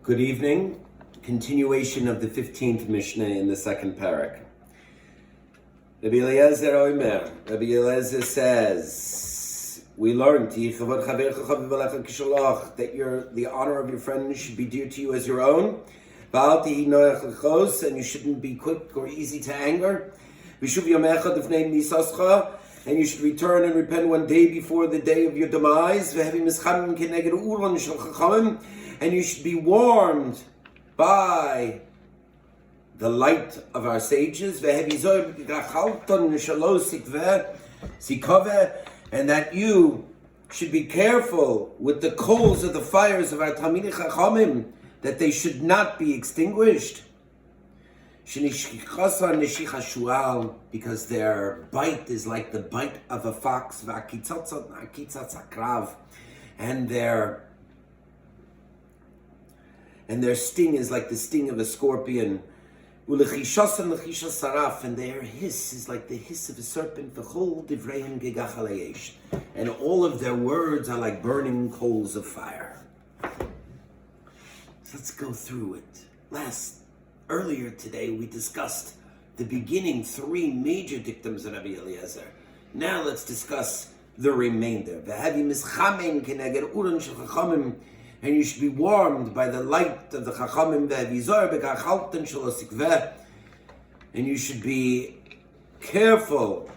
Good evening. Continuation of the 15th Mishnah in the second parak. Rabbi Eliezer says, we learned that the honor of your friend should be dear to you as your own, and you shouldn't be quick or easy to anger, and you should return and repent one day before the day of your demise, and you should be warmed by the light of our sages, and that you should be careful with the coals of the fires of our Talmidei Chachamim, that they should not be extinguished, because their bite is like the bite of a fox, and their sting is like the sting of a scorpion, and their hiss is like the hiss of a serpent, dvrihem kegחלי, and all of their words are like burning coals of fire. So let's go through it. Earlier today we discussed the beginning three major dictums of Rabbi Eliezer. Now let's discuss the remainder. And you should be warmed by the light of the Chachamim, and you should be careful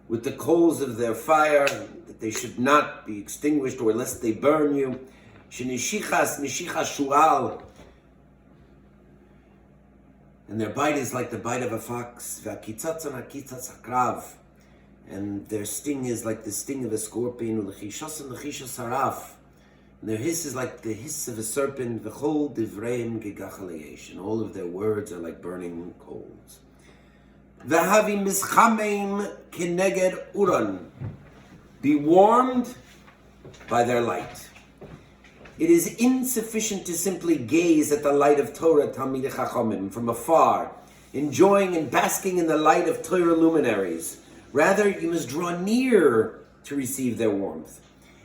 with the coals of their fire, that they should not be extinguished, or lest they burn you. And their bite is like the bite of a fox, and their sting is like the sting of a scorpion, and their hiss is like the hiss of a serpent, dvrihem kegחלי, and all of their words are like burning coals. Be warmed by their light. It is insufficient to simply gaze at the light of Torah Talmidei Chachamim from afar, enjoying and basking in the light of Torah luminaries. Rather, you must draw near to receive their warmth.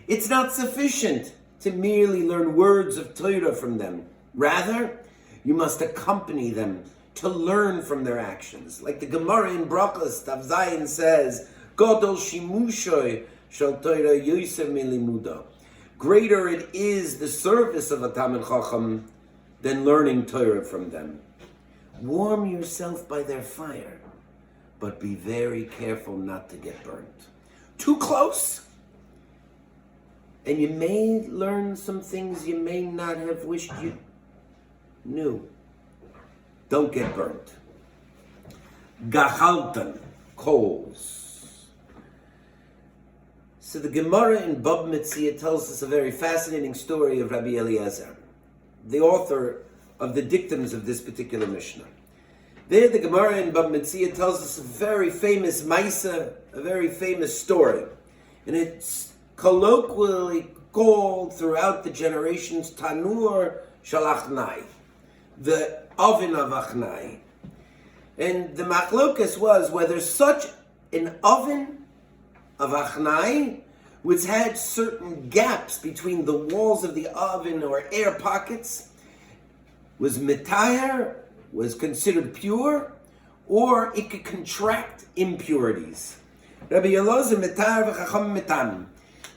It's not sufficient to merely learn words of Torah from them. Rather, you must accompany them to learn from their actions. Like the Gemara in Brachos, Tav Zayin says, Godol shimushoy shel Torah yoser milimuda. Greater it is the service of a Talmid Chacham than learning Torah from them. Warm yourself by their fire, but be very careful not to get burnt. Too close, and you may learn some things you may not have wished you knew. Don't get burnt. Gachaltan, coals. So the Gemara in Bab Metzia tells us a very fascinating story of Rabbi Eliezer, the author of the dictums of this particular Mishnah. There the Gemara in Bab Metzia tells us a very famous Maisa, a very famous story. And it's colloquially called throughout the generations Tanur Shalachnai, the oven of Achnai. And the machlokas was whether such an oven of Achnai, which had certain gaps between the walls of the oven or air pockets, was mitayer, was considered pure, or it could contract impurities. Rabbi Elazar mitayer v'chacham mitam.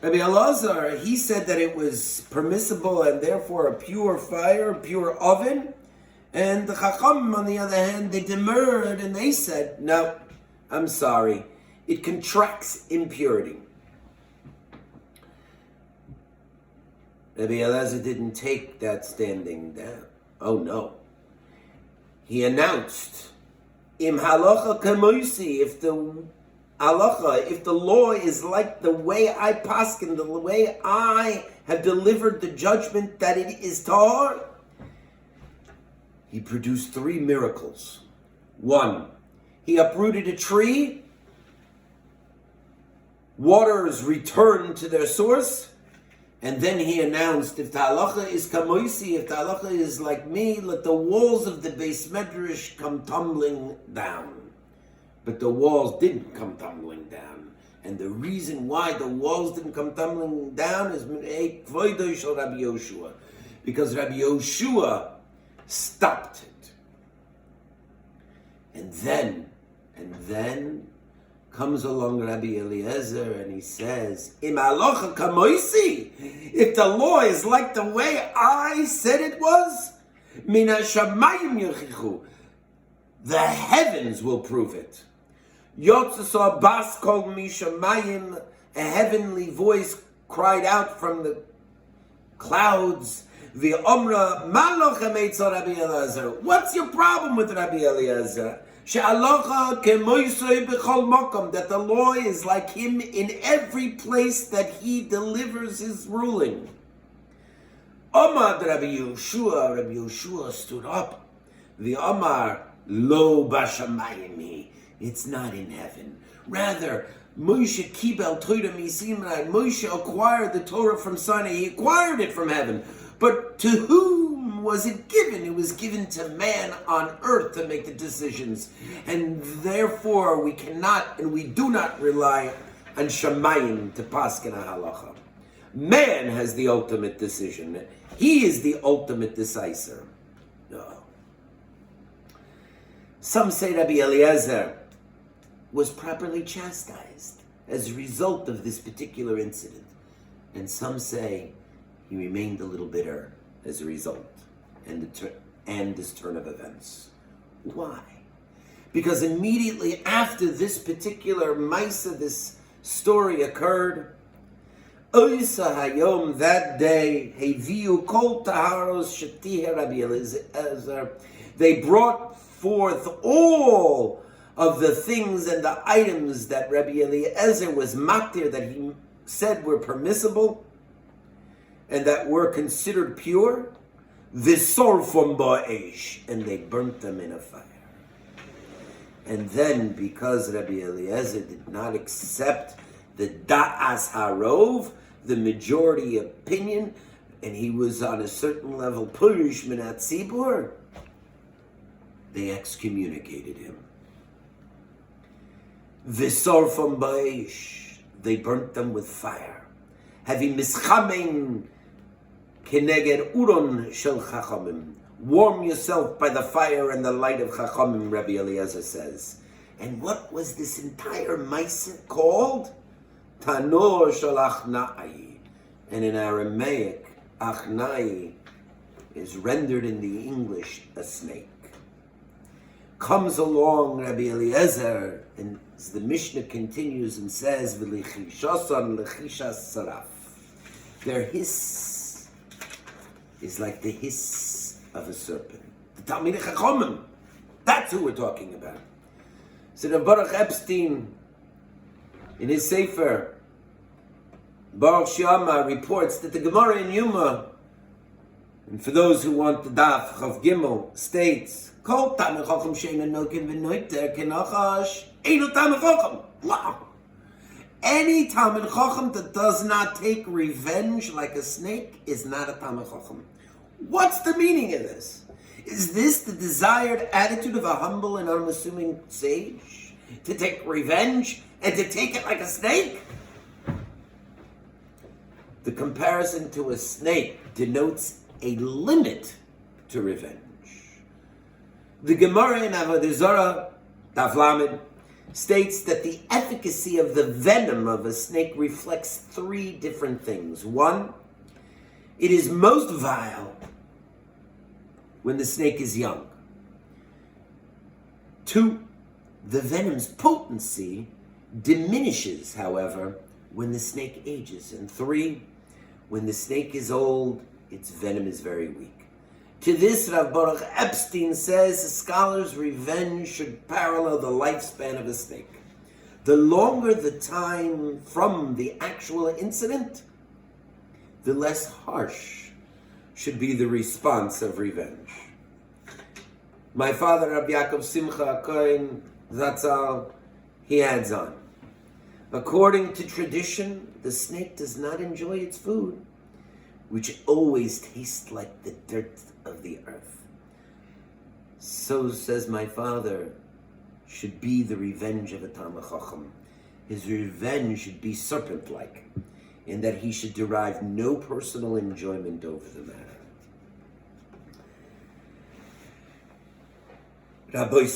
Rabbi Elazar, he said that it was permissible and therefore a pure fire, a pure oven. And the Chacham, on the other hand, they demurred and they said, no, I'm sorry, it contracts impurity. Rabbi Elazar didn't take that standing down. Oh no. He announced, Im halacha kamoisi, if the law is like the way I paskin, the way I have delivered the judgment that it is tahor. He produced three miracles. One, he uprooted a tree, waters returned to their source, and then he announced, if the halacha is kamoisi, if the halacha is like me, let the walls of the Beis Medrash come tumbling down. But the walls didn't come tumbling down. And the reason why the walls didn't come tumbling down is because Rabbi Yoshua stopped it. And then comes along Rabbi Eliezer and he says, Im halacha kamoisi, if the law is like the way I said it was, mina shamayim yechichu, the heavens will prove it. Yotzasa bas kol mishamayim, a heavenly voice cried out from the clouds, the Omra Malocha Meitzah Rabbi Eliezer. What's your problem with Rabbi Eliezer? She'alocha kemoisei b'chol makom, that the law is like him in every place that he delivers his ruling. Omar Rabbi Yoshua stood up. The Omar lo bashamayim, it's not in heaven. Rather, Moshe kibel Torah miSinai. Moshe acquired the Torah from Sinai. He acquired it from heaven. But to whom was it given? It was given to man on earth to make the decisions. And therefore we cannot and we do not rely on Shamayim to paskin halacha. Man has the ultimate decision. He is the ultimate decider. No. Some say Rabbi Eliezer was properly chastised as a result of this particular incident. And some say he remained a little bitter as a result and this turn of events. Why? Because immediately after this particular Maisa, this story occurred, Oysa Hayom, that day, Heviu Kol Taharos Shetiha Rabbi Eliezer, they brought forth all of the things and the items that Rabbi Eliezer was maktir, that he said were permissible and that were considered pure, v'sorfum ba'esh, and they burnt them in a fire. And then, because Rabbi Eliezer did not accept the da'as harov, the majority opinion, and he was on a certain level purush minat tzibur, they excommunicated him. V'sorfum ba'esh, they burnt them with fire. Having mischamein keneged uron shel chachamim, warm yourself by the fire and the light of chachamim, Rabbi Eliezer says. And what was this entire Maisa called? Tanor shel achnai. And in Aramaic, achnai is rendered in the English a snake. Comes along Rabbi Eliezer, and as the Mishnah continues and says, V'lichishasan lechishas saraf. Their hiss is like the hiss of a serpent. The Talmidei Chachamim, that's who we're talking about. So the Baruch Epstein, in his Sefer, Baruch Shama, reports that the Gemara in Yuma, and for those who want the Daf Chav Gimel, states, Kol Talmid Chacham she'eino noken v'noiter kenachash eino Talmid Chacham. Wow! Any Talmid Chacham that does not take revenge like a snake is not a Talmid Chacham. What's the meaning of this? Is this the desired attitude of a humble and unassuming sage? To take revenge and to take it like a snake? The comparison to a snake denotes a limit to revenge. The Gemara in Avodah Zarah, Daf Lamed, states that the efficacy of the venom of a snake reflects three different things. One, it is most vile when the snake is young. Two, the venom's potency diminishes, however, when the snake ages. And three, when the snake is old, its venom is very weak. To this, Rav Baruch Epstein says, a scholar's revenge should parallel the lifespan of a snake. The longer the time from the actual incident, the less harsh should be the response of revenge. My father, Rabbi Yaakov Simcha Cohen, Zatzal, he adds on, according to tradition, the snake does not enjoy its food, which always tastes like the dirt of the earth. So, says my father, should be the revenge of a Talmid Chacham. His revenge should be serpent-like, in that he should derive no personal enjoyment over the matter. Rabbi,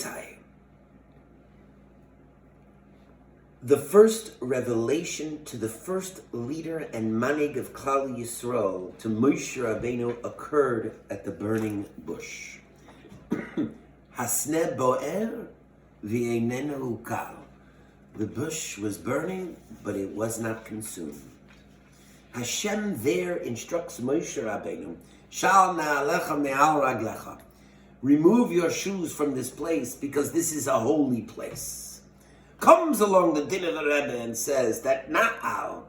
the first revelation to the first leader and manig of Klal Yisrael, to Moshe Rabbeinu, occurred at the burning bush. Hasne boer v'einenu ukal. The bush was burning, but it was not consumed. Hashem there instructs Moshe Rabbeinu, Shal na'alecha me'al raglecha. Remove your shoes from this place, because this is a holy place. Comes along the din of the Rebbe and says that na'al,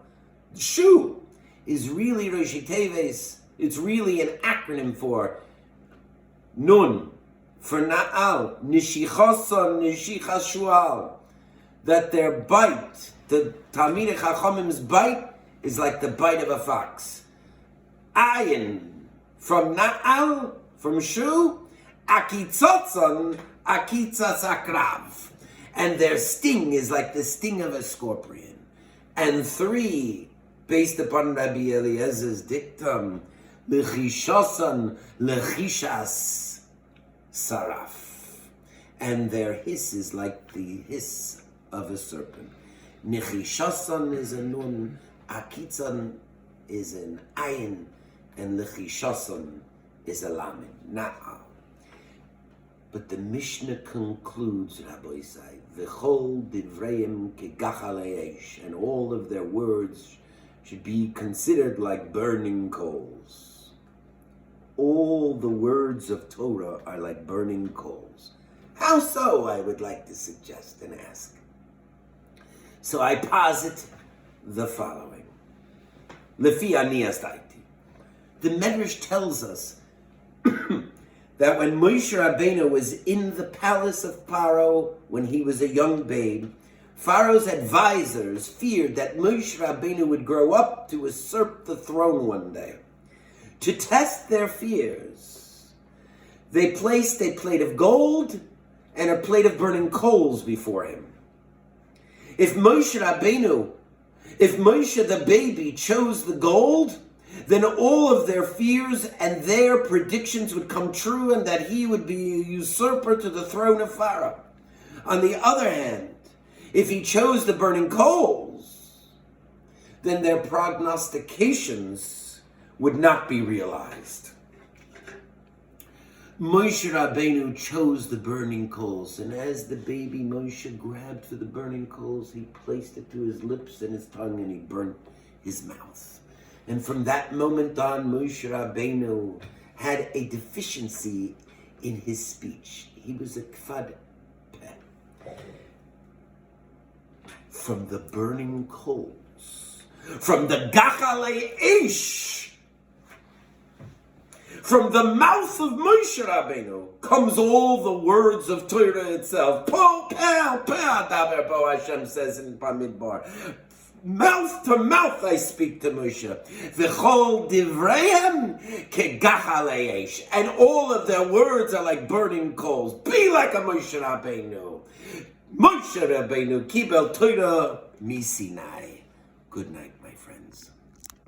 shoe, is really Roshi Teves. It's really an acronym for nun, for na'al, nishichason, nishichas shual. That their bite, the Talmidei Chachamim's bite, is like the bite of a fox. Ayin, from na'al, from shoe, akitzotzon, akitzas akrav. And their sting is like the sting of a scorpion. And 3, based upon Rabbi Eliezer's dictum, lechishosan lechishas saraf. And their hiss is like the hiss of a serpent. Nechishosan is a nun, akitzan is an ayin, and lechishosan is a lamed, na'al. But the Mishnah concludes, Rabbi Say, v'chol dvreihem kegachali, and all of their words should be considered like burning coals. All the words of Torah are like burning coals. How so, I would like to suggest and ask. So I posit the following. Lefi aniyas daiti. The Medrash tells us that when Moshe Rabbeinu was in the palace of Pharaoh, when he was a young babe, Pharaoh's advisors feared that Moshe Rabbeinu would grow up to usurp the throne one day. To test their fears, they placed a plate of gold and a plate of burning coals before him. If Moshe the baby chose the gold, then all of their fears and their predictions would come true, and that he would be a usurper to the throne of Pharaoh. On the other hand, if he chose the burning coals, then their prognostications would not be realized. Moshe Rabbeinu chose the burning coals, and as the baby Moshe grabbed for the burning coals, he placed it to his lips and his tongue, and he burnt his mouth. And from that moment on, Moshe Rabbeinu had a deficiency in his speech. He was a kfad peh. From the burning coals, from the gachali ish, from the mouth of Moshe Rabbeinu comes all the words of Torah itself. Po, peh, peh, daber bo, Hashem says in Bamidbar. Mouth to mouth I speak to Moshe. V'chol dvreihem kegachali, and all of their words are like burning coals. Be like a Moshe Rabbeinu. Moshe Rabbeinu kibel Torah mi Sinai. Good night.